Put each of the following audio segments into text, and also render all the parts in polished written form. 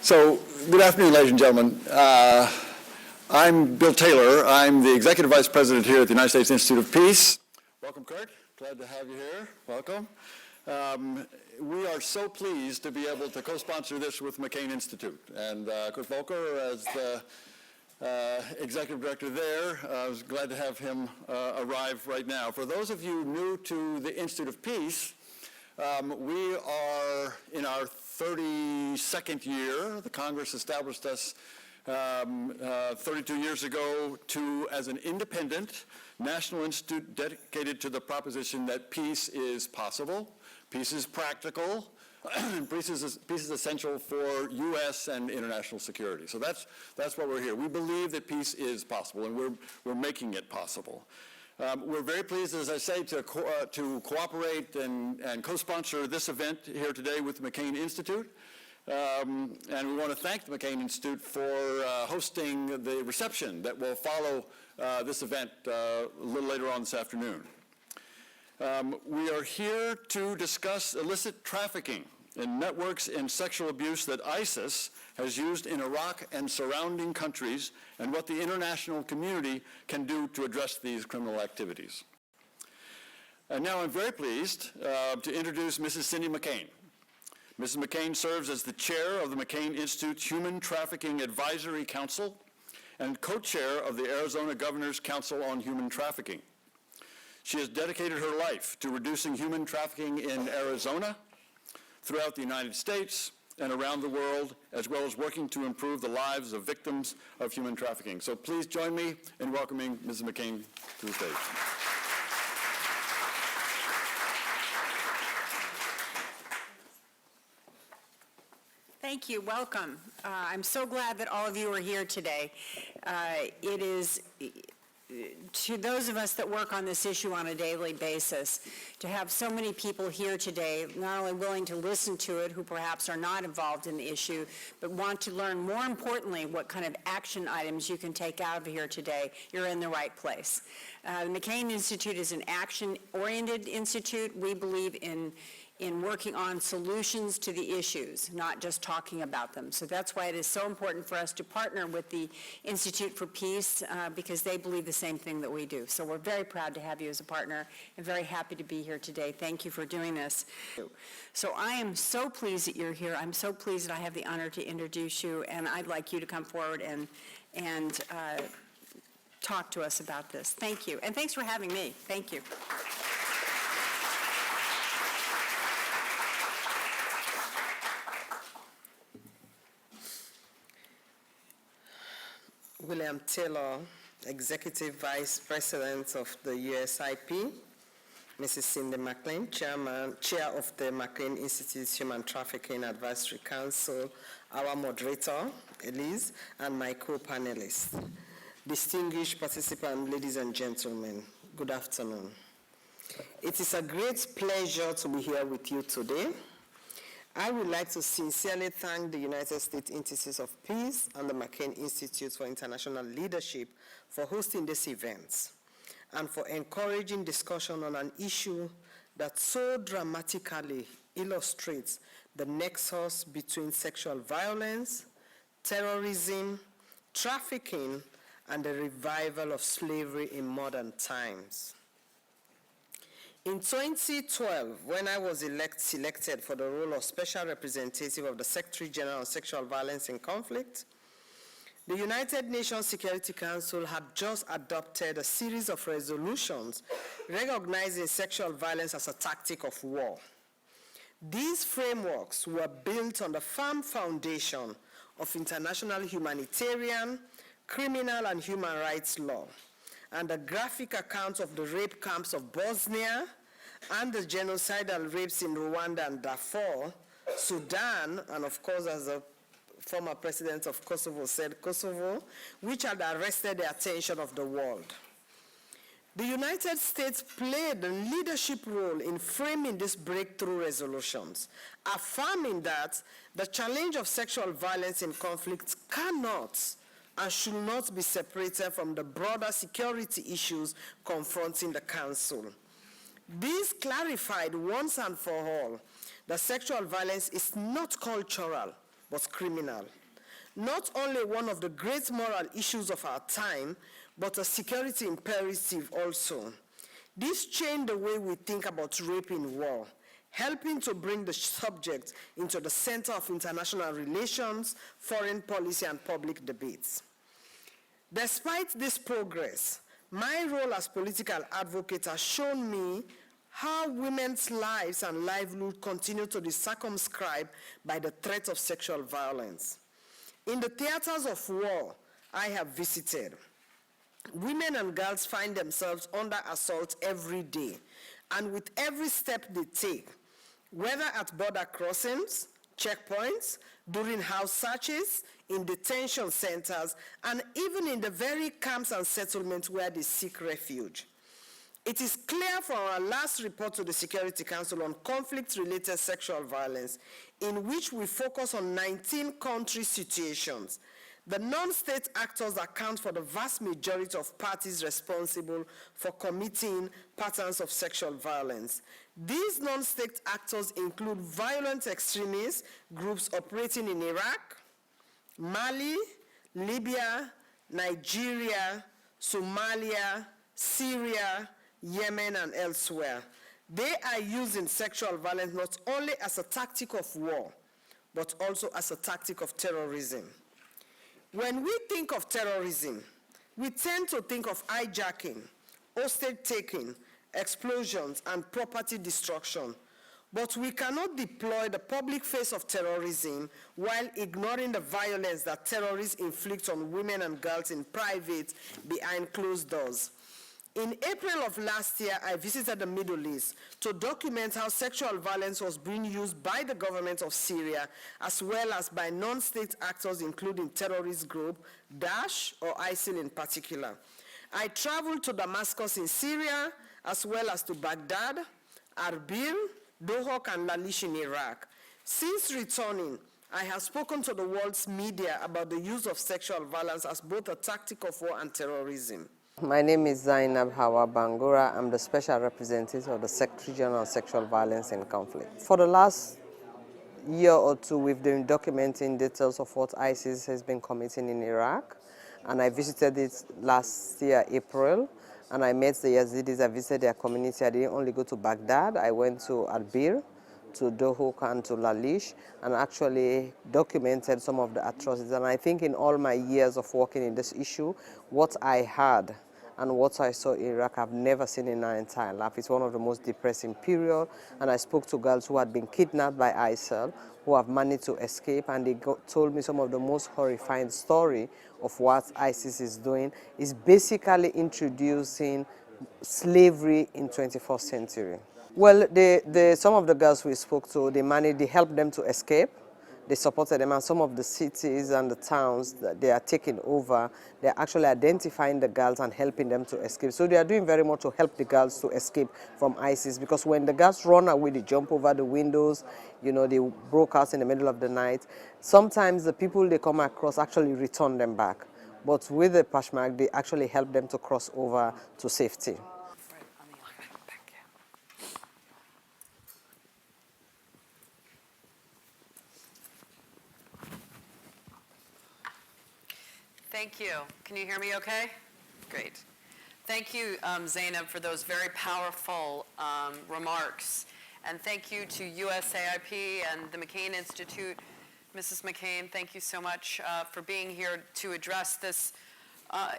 So, good afternoon, ladies and gentlemen. I'm Bill Taylor. I'm the Executive Vice President here at the United States Institute of Peace. Welcome, Kurt. Glad to have you here. Welcome. We are so pleased to be able to co-sponsor this with McCain Institute. And Kurt Volker, as the Executive Director there, I was glad to have him arrive right now. For those of you new to the Institute of Peace, we are in our 32nd year. The Congress established us 32 years ago as an independent national institute dedicated to the proposition that peace is possible, peace is practical, and peace is essential for U.S. and international security. So that's why we're here. We believe that peace is possible, and we're making it possible. We're very pleased, as I say, to cooperate and co-sponsor this event here today with the McCain Institute. And we want to thank the McCain Institute for hosting the reception that will follow this event a little later on this afternoon. We are here to discuss illicit trafficking in networks and sexual abuse that ISIS has used in Iraq and surrounding countries, and what the international community can do to address these criminal activities. And now I'm very pleased to introduce Mrs. Cindy McCain. Mrs. McCain serves as the chair of the McCain Institute's Human Trafficking Advisory Council and co-chair of the Arizona Governor's Council on Human Trafficking. She has dedicated her life to reducing human trafficking in Arizona, throughout the United States, and around the world, as well as working to improve the lives of victims of human trafficking. So please join me in welcoming Mrs. McCain to the stage. Thank you. Welcome. I'm so glad that all of you are here today. It is, to those of us that work on this issue on a daily basis, to have so many people here today, not only willing to listen to it, who perhaps are not involved in the issue, but want to learn, more importantly, what kind of action items you can take out of here today, you're in the right place. The McCain Institute is an action-oriented institute. We believe in working on solutions to the issues, not just talking about them. So that's why it is so important for us to partner with the Institute for Peace, because they believe the same thing that we do. So we're very proud to have you as a partner and very happy to be here today. Thank you for doing this. So I am so pleased that you're here. I'm so pleased that I have the honor to introduce you, and I'd like you to come forward and talk to us about this. Thank you. And thanks for having me. Thank you. William Taylor, Executive Vice President of the USIP, Mrs. Cindy McCain, Chair of the McCain Institute's Human Trafficking Advisory Council, our moderator, Elise, and my co-panelists. Distinguished participants, ladies and gentlemen, good afternoon. It is a great pleasure to be here with you today. I would like to sincerely thank the United States Institute of Peace and the McCain Institute for International Leadership for hosting this event and for encouraging discussion on an issue that so dramatically illustrates the nexus between sexual violence, terrorism, trafficking, and the revival of slavery in modern times. In 2012, when I was selected for the role of Special Representative of the Secretary General on Sexual Violence in Conflict, the United Nations Security Council had just adopted a series of resolutions recognizing sexual violence as a tactic of war. These frameworks were built on the firm foundation of international humanitarian, criminal, and human rights law, and a graphic account of the rape camps of Bosnia and the genocidal rapes in Rwanda and Darfur, Sudan, and of course, as the former president of Kosovo said, Kosovo, which had arrested the attention of the world. The United States played a leadership role in framing these breakthrough resolutions, affirming that the challenge of sexual violence in conflict cannot and should not be separated from the broader security issues confronting the Council. This clarified once and for all that sexual violence is not cultural but criminal. Not only one of the great moral issues of our time, but a security imperative also. This changed the way we think about rape in war, helping to bring the subject into the center of international relations, foreign policy, and public debates. Despite this progress, my role as political advocate has shown me how women's lives and livelihood continue to be circumscribed by the threat of sexual violence. In the theaters of war I have visited, women and girls find themselves under assault every day, and with every step they take, whether at border crossings, checkpoints, during house searches, in detention centers, and even in the very camps and settlements where they seek refuge. It is clear from our last report to the Security Council on conflict-related sexual violence, in which we focus on 19 country situations. The non-state actors account for the vast majority of parties responsible for committing patterns of sexual violence. These non-state actors include violent extremist groups operating in Iraq, Mali, Libya, Nigeria, Somalia, Syria, Yemen, and elsewhere. They are using sexual violence not only as a tactic of war, but also as a tactic of terrorism. When we think of terrorism, we tend to think of hijacking, hostage-taking, explosions, and property destruction. But we cannot deploy the public face of terrorism while ignoring the violence that terrorists inflict on women and girls in private, behind closed doors. In April of last year, I visited the Middle East to document how sexual violence was being used by the government of Syria, as well as by non-state actors, including terrorist group Daesh or ISIL in particular. I traveled to Damascus in Syria, as well as to Baghdad, Erbil, Dohuk, and Lalish in Iraq. Since returning, I have spoken to the world's media about the use of sexual violence as both a tactic of war and terrorism. My name is Zainab Hawa Bangura. I'm the Special Representative of the Secretary General on Sexual Violence and Conflict. For the last year or two, we've been documenting details of what ISIS has been committing in Iraq, and I visited it last year, April, and I met the Yazidis. I visited their community. I didn't only go to Baghdad. I went to Erbil, to Dohuk, and to Lalish, and actually documented some of the atrocities. And I think in all my years of working in this issue, what I had and what I saw in Iraq, I've never seen in my entire life. It's one of the most depressing periods, and I spoke to girls who had been kidnapped by ISIL, who have managed to escape, and they told me some of the most horrifying story of what ISIS is doing. Is basically introducing slavery in 21st century. Well, some of the girls we spoke to, they helped them to escape. They supported them, and some of the cities and the towns that they are taking over, they're actually identifying the girls and helping them to escape. So they are doing very much to help the girls to escape from ISIS, because when the girls run away, they jump over the windows, you know, they broke out in the middle of the night. Sometimes the people they come across actually return them back. But with the Peshmerga, they actually help them to cross over to safety. Thank you. Can you hear me okay? Great. Thank you, Zainab, for those very powerful remarks. And thank you to USAIP and the McCain Institute. Mrs. McCain, thank you so much for being here to address this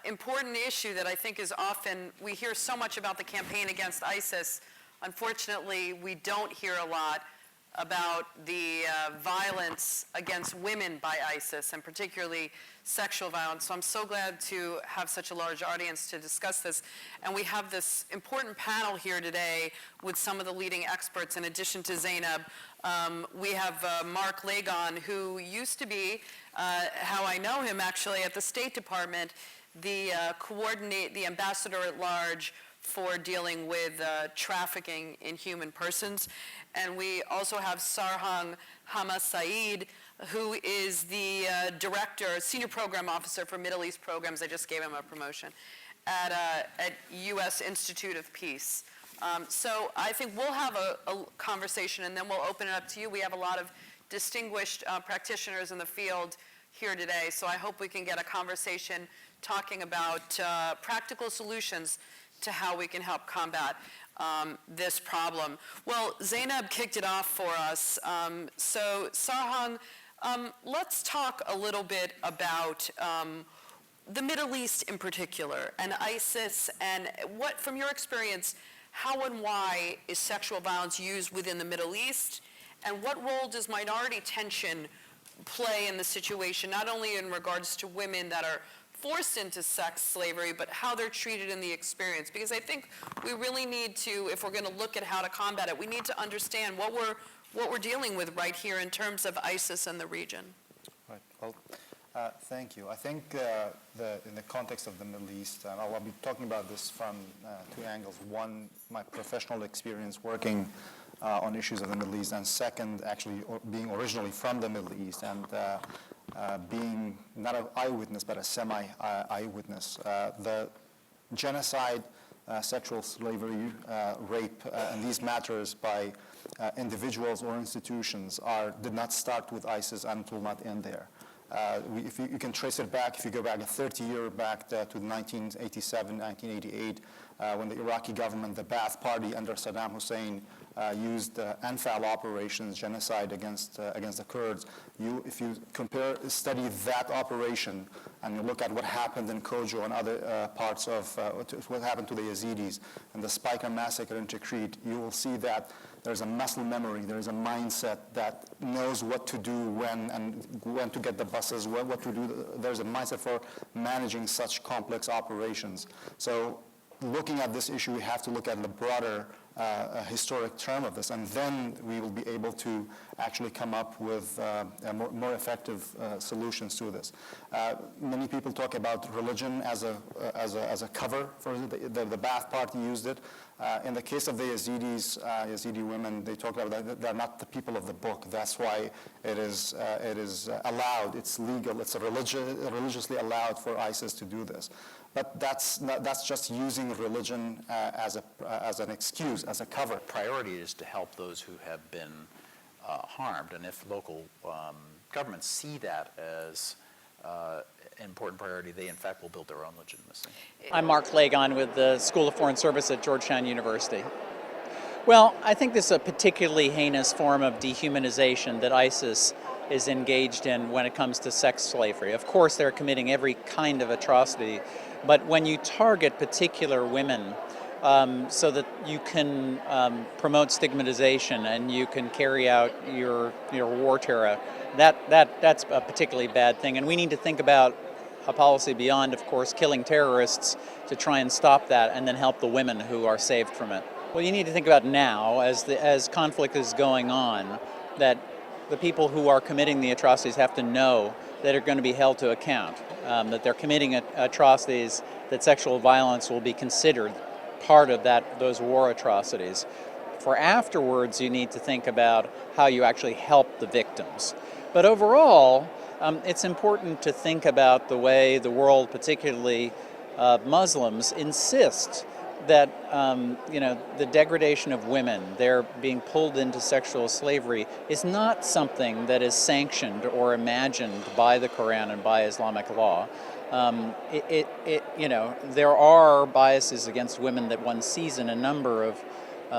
important issue that I think is often, we hear so much about the campaign against ISIS. Unfortunately, we don't hear a lot about the violence against women by ISIS, and particularly sexual violence. So I'm so glad to have such a large audience to discuss this. And we have this important panel here today with some of the leading experts. In addition to Zainab, we have Mark Lagon, who used to be, how I know him actually, at the State Department, the ambassador at large for dealing with trafficking in human persons. And we also have Sarhang Hamasaid, who is the senior program officer for Middle East programs. I just gave him a promotion at U.S. Institute of Peace. So I think we'll have a conversation, and then we'll open it up to you. We have a lot of distinguished practitioners in the field here today, so I hope we can get a conversation talking about practical solutions to how we can help combat this problem. Well, Zainab kicked it off for us. So Sarhan, let's talk a little bit about the Middle East in particular and ISIS, and what, from your experience, how and why is sexual violence used within the Middle East, and what role does minority tension play in the situation, not only in regards to women that are forced into sex slavery, but how they're treated in the experience? Because I think we really need to, if we're going to look at how to combat it, we need to understand what we're dealing with right here in terms of ISIS and the region. Right. Well, thank you. I think in the context of the Middle East, I'll be talking about this from two angles. One, my professional experience working on issues of the Middle East, and second, actually being originally from the Middle East and being not an eyewitness but a semi-eyewitness. The genocide, sexual slavery, rape, and these matters by individuals or institutions did not start with ISIS and will not end there. If you can trace it back, if you go back 30 years back to 1987, 1988, when the Iraqi government, the Ba'ath Party under Saddam Hussein, used Anfal operations, genocide against the Kurds. If you study that operation, and you look at what happened in Kojo and other parts of what happened to the Yazidis and the Spiker massacre in Tikrit, you will see that there's a muscle memory, there's a mindset that knows what to do when to get the buses, what to do. There's a mindset for managing such complex operations. So looking at this issue, we have to look at the broader historic term of this, and then we will be able to actually come up with more effective solutions to this. Many people talk about religion as a cover for the Ba'ath Party used it. In the case of the Yazidis, Yazidi women, they talk about that they're not the people of the book. That's why it is allowed, it's legal, it's religiously allowed for ISIS to do this. But that's just using religion as an excuse, as a cover. Priority is to help those who have been harmed, and if local governments see that as an important priority, they in fact will build their own legitimacy. I'm Mark Lagon with the School of Foreign Service at Georgetown University. Well, I think this is a particularly heinous form of dehumanization that ISIS is engaged in when it comes to sex slavery. Of course, they're committing every kind of atrocity, but when you target particular women so that you can promote stigmatization and you can carry out your war terror, that's a particularly bad thing. And we need to think about a policy beyond, of course, killing terrorists to try and stop that and then help the women who are saved from it. Well, you need to think about now, as conflict is going on, that the people who are committing the atrocities have to know that they're going to be held to account, that they're committing atrocities, that sexual violence will be considered part of those war atrocities. For afterwards, you need to think about how you actually help the victims. But overall, it's important to think about the way the world, particularly Muslims, insist that the degradation of women, their being pulled into sexual slavery, is not something that is sanctioned or imagined by the Quran and by Islamic law. There are biases against women that one sees in a number of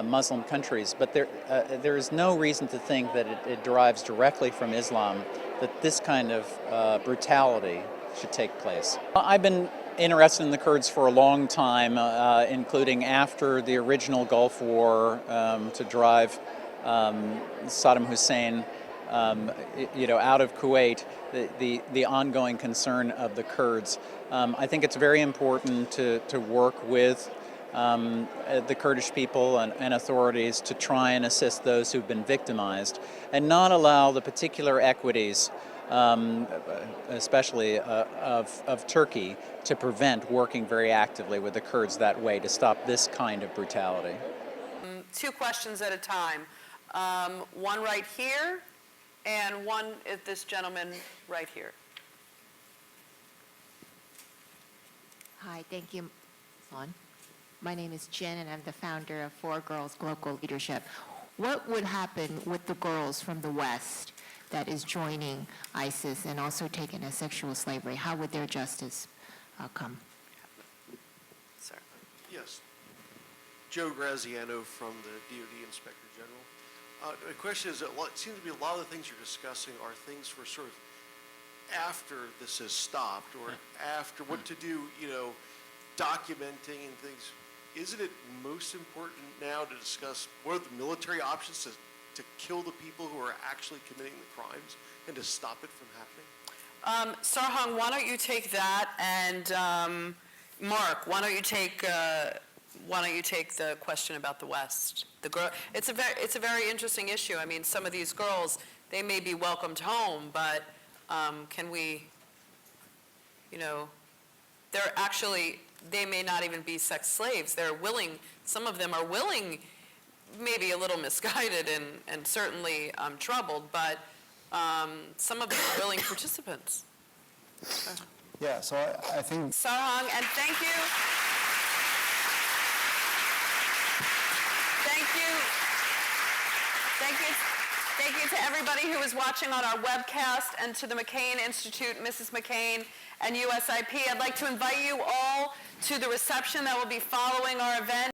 Muslim countries, but there is no reason to think that it derives directly from Islam, that this kind of brutality should take place. I've been interested in the Kurds for a long time, including after the original Gulf War, to drive Saddam Hussein out of Kuwait, the ongoing concern of the Kurds. I think it's very important to work with the Kurdish people and authorities to try and assist those who've been victimized and not allow the particular equities, especially of Turkey, to prevent working very actively with the Kurds that way to stop this kind of brutality. Two questions at a time. One right here, and one at this gentleman right here. Hi, thank you. My name is Jen, and I'm the founder of 4 Girls Local Leadership. What would happen with the girls from the West that is joining ISIS and also taken as sexual slavery? How would their justice come? Sir. Yes. Joe Graziano from the DoD Inspector General. The question is, it seems to be a lot of the things you're discussing are things for sort of after this is stopped or after what to do, documenting and things. Isn't it most important now to discuss what are the military options to kill the people who are actually committing the crimes and to stop it from happening? Sarhang, why don't you take that, and Mark, why don't you take the question about the West? It's a very interesting issue. I mean, some of these girls, they may be welcomed home, but can we, they're actually, they may not even be sex slaves. They're willing, some of them are willing, maybe a little misguided and certainly troubled, but some of them are willing participants. Yeah, so I think... Sarhang, and thank you. Thank you to everybody who is watching on our webcast and to the McCain Institute, Mrs. McCain, and USIP. I'd like to invite you all to the reception that will be following our event.